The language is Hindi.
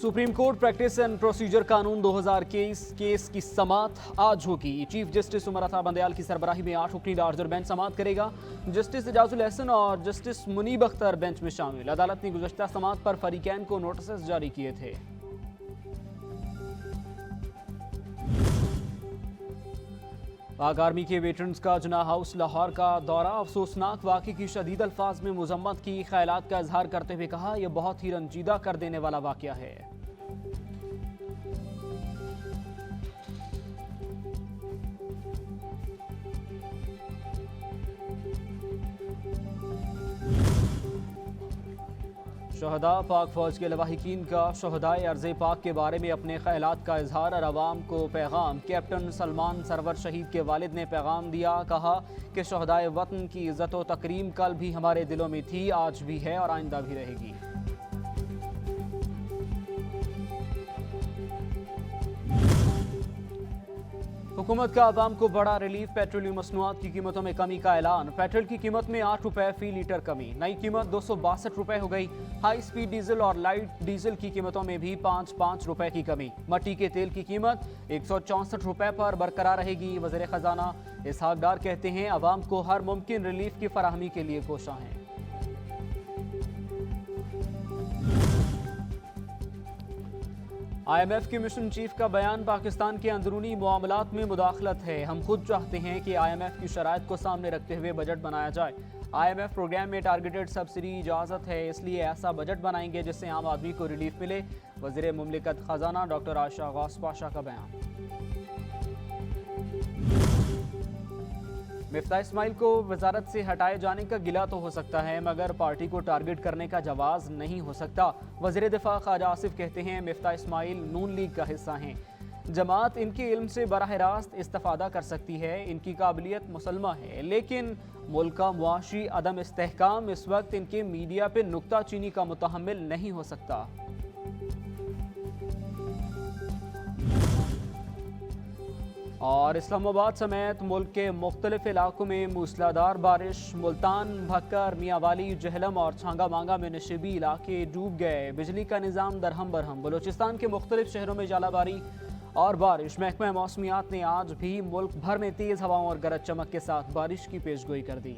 Supreme court practice and procedure कानून 2021 केस की समाअत आज होगी। चीफ जस्टिस उमर अता बंदयाल की सरबराही में 8 रुकनी लार्जर बेंच समाअत करेगा। जस्टिस एजाजुल एहसन और जस्टिस मुनीब अख्तर बेंच में शामिल। अदालत ने गुज़श्ता समाअत पर फरीकैन को नोटिस जारी किए थे। पाक आर्मी के वेटरन्स का जिन्ना हाउस लाहौर का दौरा। अफसोसनाक वाक़े की शदीद अल्फाज में मुज़म्मत की, ख्यालात का इजहार करते हुए कहा, यह बहुत ही रंजीदा कर देने वाला वाक़या है। शहदा पाक फौज के लवाहिकीन का शहदाए अर्ज़ पाक के बारे में अपने ख्यालात का इजहार और अवाम को पैगाम। कैप्टन सलमान सरवर शहीद के वालिद ने पैगाम दिया, कहा कि शहदाए वतन की इज़्ज़त व तकरीम कल भी हमारे दिलों में थी, आज भी है और आइंदा भी रहेगी। हुकूमत का आवाम को बड़ा रिलीफ। पेट्रोलियम मसनूआत की कीमतों में कमी का ऐलान। पेट्रोल की कीमत में 8 रुपए फी लीटर कमी, नई कीमत 262 रुपए हो गई। हाई स्पीड डीजल और लाइट डीजल की कीमतों में भी 5-5 रुपए की कमी। मट्टी के तेल की कीमत 164 रुपए पर बरकरार रहेगी। वज़ीर ख़जाना इसहाक डार कहते हैं, आवाम को हर मुमकिन रिलीफ की फराहमी के लिए कोशा हैं। IMF के मिशन चीफ का बयान, पाकिस्तान के अंदरूनी मामलात में मुदाखलत है। हम खुद चाहते हैं कि IMF की शराइत को सामने रखते हुए बजट बनाया जाए। IMF प्रोग्राम में टारगेटेड सब्सिडी इजाज़त है, इसलिए ऐसा बजट बनाएंगे जिससे आम आदमी को रिलीफ मिले। वज़ीर मुमलिकत ख़जाना डॉक्टर आशा गौस पाशा का बयान। मिफ्ताह इस्माइल को वजारत से हटाए जाने का गिला तो हो सकता है, मगर पार्टी को टारगेट करने का जवाज़ नहीं हो सकता। वज़ीर दिफा ख्वाजा आसिफ कहते हैं, मिफ्ताह इस्माइल नून लीग का हिस्सा हैं। जमात इनके इल्म से बराह रास्त इस्तेफादा कर सकती है, इनकी काबिलियत मुसलमा है, लेकिन मुल्क का मुआशी अदम इस्तेहकाम इस वक्त इनके मीडिया पर नुक्ता चीनी का मुतहम्मिल नहीं हो सकता। और इस्लामाबाद समेत मुल्क के मुख्तलिफ इलाकों में मूसलाधार बारिश। मुल्तान, भक्कर, मियांवाली, जहलम और छांगा मांगा में नशेबी इलाके डूब गए। बिजली का निज़ाम दरहम बरहम। बलूचिस्तान के मुख्तलिफ शहरों में जालाबारी और बारिश। महकमा मौसमियात ने आज भी मुल्क भर में तेज़ हवाओं और गरज चमक के साथ बारिश की पेशगोई कर दी।